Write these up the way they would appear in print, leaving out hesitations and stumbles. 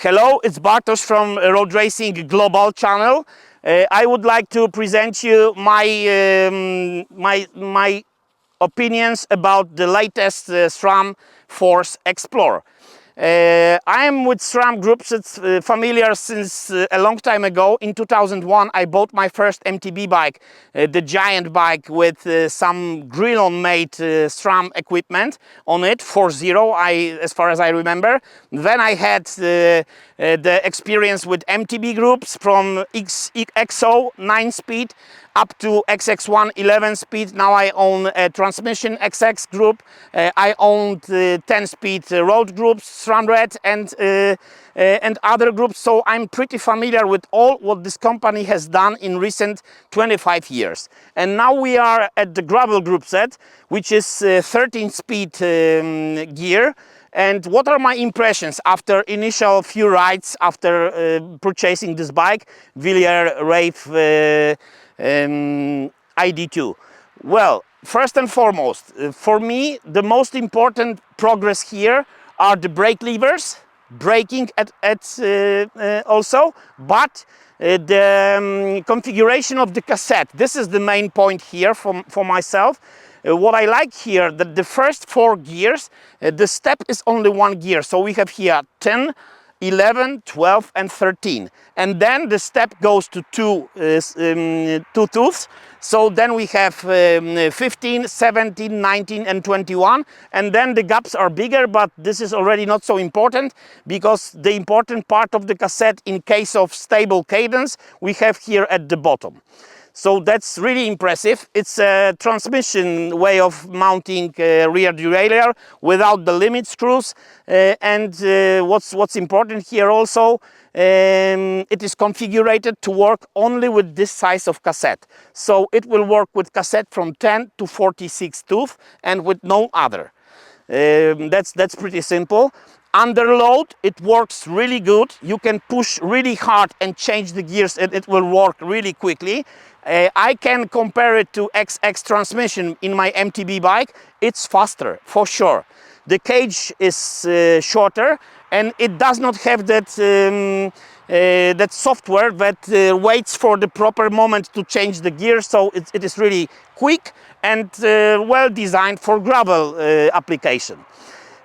Hello, it's Bartosz from Road Racing Global channel. I would like to present you my opinions about the latest Sram FORCE XPLR. I am with Sram Groupsets familiar since a long time ago. In 2001 I bought my first MTB bike, the giant bike with some Grillon made Sram equipment on it, 4.0 as far as I remember. Then I had the experience with MTB groups from XO 9-speed up to XX1 11-speed. Now I own a transmission XX group. I owned 10-speed road groups, SRAM Red and other groups. So I'm pretty familiar with all what this company has done in recent 25 years. And now we are at the Gravel Groupset, which is 13-speed gear. And what are my impressions after initial few rides after purchasing this bike, Villiers Rave ID2? Well, first and foremost, for me, the most important progress here are the brake levers, braking also, but the configuration of the cassette. This is the main point here for myself. What I like here, that the first 4 gears, the step is only 1 gear. So we have here 10, 11, 12 and 13. And then the step goes to two tooths. So then we have 15, 17, 19 and 21. And then the gaps are bigger, but this is already not so important because the important part of the cassette in case of stable cadence we have here at the bottom. So that's really impressive. It's a transmission way of mounting rear derailleur without the limit screws. What's important here also, it is configured to work only with this size of cassette. So it will work with cassette from 10 to 46 tooth and with no other. That's pretty simple. Under load, it works really good. You can push really hard and change the gears and it will work really quickly. I can compare it to XX transmission in my MTB bike. It's faster, for sure. The cage is shorter and it does not have that, that software that waits for the proper moment to change the gear. So it is really quick and well designed for gravel application.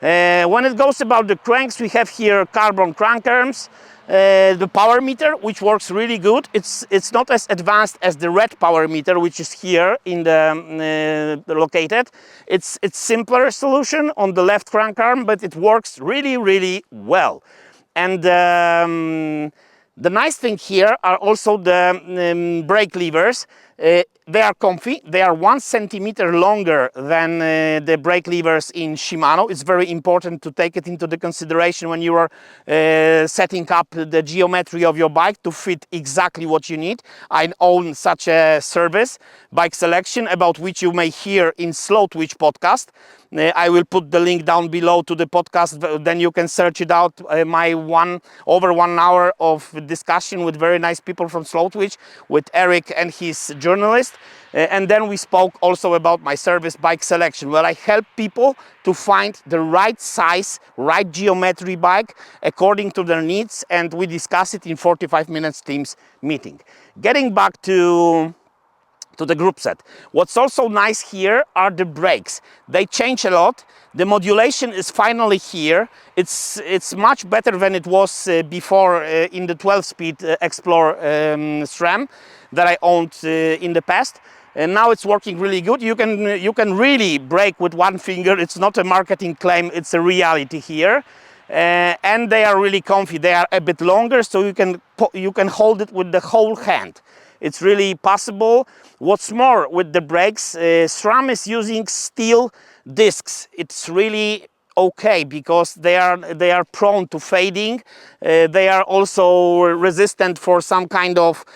When it goes about the cranks, we have here carbon crank arms, the power meter, which works really good. It's not as advanced as the red power meter, which is here in the located. It's simpler solution on the left crank arm, but it works really well. And the nice thing here are also the brake levers. They are comfy. They are 1 centimeter longer than the brake levers in Shimano. It's very important to take it into the consideration when you are setting up the geometry of your bike to fit exactly what you need. I own such a service, Bike Selection, about which you may hear in Slow Twitch podcast. I will put the link down below to the podcast, then you can search it out. My over 1 hour of discussion with very nice people from Slow Twitch, with Eric and his journalist. And then we spoke also about my service, Bike Selection, where I help people to find the right size, right geometry bike according to their needs, and we discuss it in 45 minutes Teams meeting. Getting back to the group set. What's also nice here are the brakes. They change a lot. The modulation is finally here. It's much better than it was before in the 12-speed XPLR SRAM that I owned in the past. And now it's working really good. You can really brake with 1 finger. It's not a marketing claim, it's a reality here. And they are really comfy. They are a bit longer, so you can hold it with the whole hand. It's really possible. What's more, with the brakes, SRAM is using steel discs. It's really okay because they are prone to fading. They are also resistant for some kind of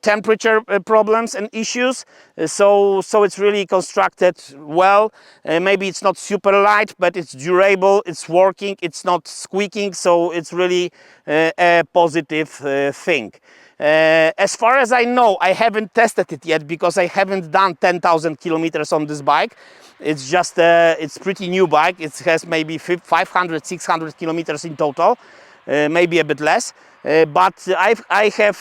temperature problems and issues. So it's really constructed well. Maybe it's not super light, but it's durable, it's working, it's not squeaking. So it's really a positive thing. As far as I know, I haven't tested it yet because I haven't done 10,000 kilometers on this bike. It's just it's pretty new bike. It has maybe 500, 600 kilometers in total. maybe a bit less. But I have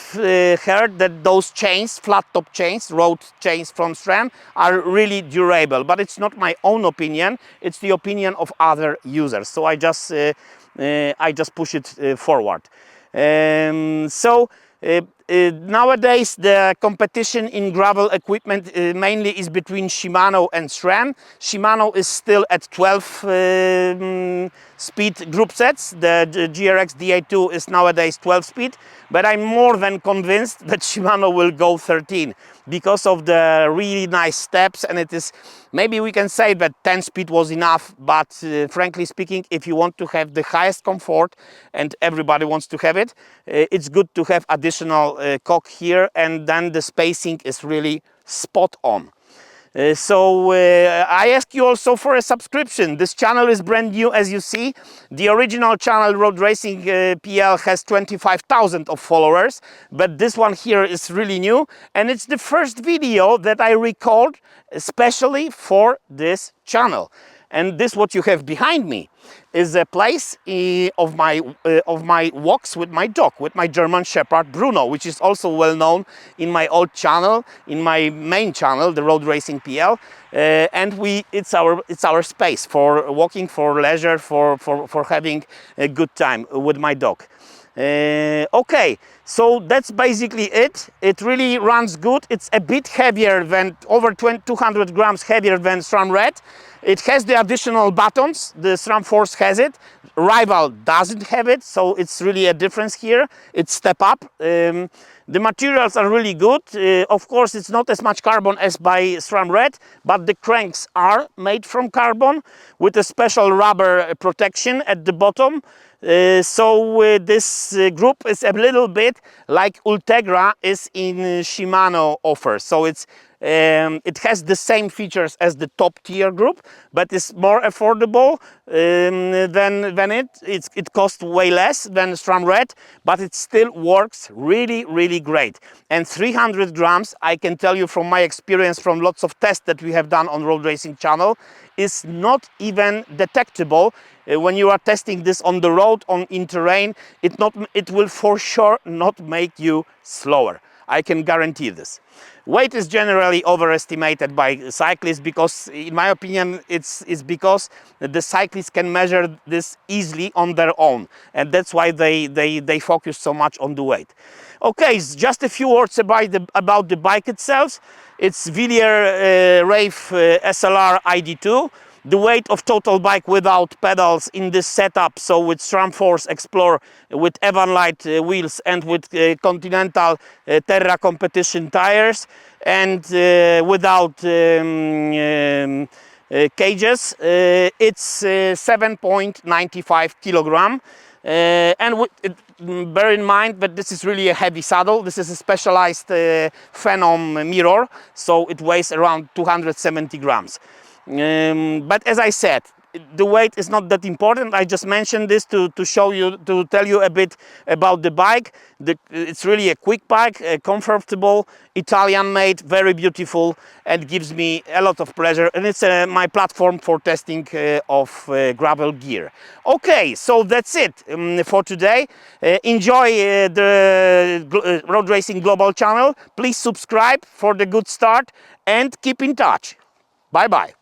heard that those chains, flat top chains, road chains from SRAM, are really durable. But it's not my own opinion; it's the opinion of other users. So I just push it forward. Nowadays the competition in gravel equipment mainly is between Shimano and SRAM. Shimano is still at 12 speed group sets. The GRX DA2 is nowadays 12 speed, but I'm more than convinced that Shimano will go 13 because of the really nice steps, and it is, maybe we can say that 10 speed was enough, but frankly speaking, if you want to have the highest comfort, and everybody wants to have it, it's good to have additional cock here, and then the spacing is really spot on. I ask you also for a subscription. This channel is brand new, as you see. The original channel, Road-Racing.pl, has 25,000 of followers, but this one here is really new, and it's the first video that I record especially for this channel. And this, what you have behind me, is a place of my walks with my dog, with my German Shepherd Bruno, which is also well known in my old channel, in my main channel, the Road-Racing.pl, and it's our space for walking, for leisure, for having a good time with my dog. Okay, so that's basically it. It really runs good. It's a bit heavier than, over 200 grams heavier than SRAM Red. It has the additional buttons. The Sram Force has it. Rival doesn't have it, so it's really a difference here. It's step up. The materials are really good. Of course, it's not as much carbon as by SRAM Red, but the cranks are made from carbon with a special rubber protection at the bottom. This group is a little bit like Ultegra is in Shimano offer. So it has the same features as the top tier group, but it's more affordable than it. It costs way less than SRAM Red, but it still works really, really great. And 300 grams, I can tell you from my experience, from lots of tests that we have done on Road Racing channel, is not even detectable. When you are testing this on the road, in terrain, it will for sure not make you slower. I can guarantee this. Weight is generally overestimated by cyclists because, in my opinion, it's because the cyclists can measure this easily on their own, and that's why they focus so much on the weight. Okay, just a few words about the bike itself. It's Villiers Rave SLR ID2. The weight of total bike without pedals in this setup, so with Sram FORCE XPLR, with Evanlite wheels and with Continental Terra competition tires, and without cages, it's 7.95 kilogram. Bear in mind that this is really a heavy saddle. This is a specialized Phenom mirror, so it weighs around 270 grams. But as I said, the weight is not that important. I just mentioned this to show you, to tell you a bit about the bike. It's really a quick bike, comfortable, Italian made, very beautiful, and gives me a lot of pleasure. And it's my platform for testing of gravel gear. Okay, so that's it for today. Enjoy the Road Racing Global channel. Please subscribe for the good start and keep in touch. Bye bye.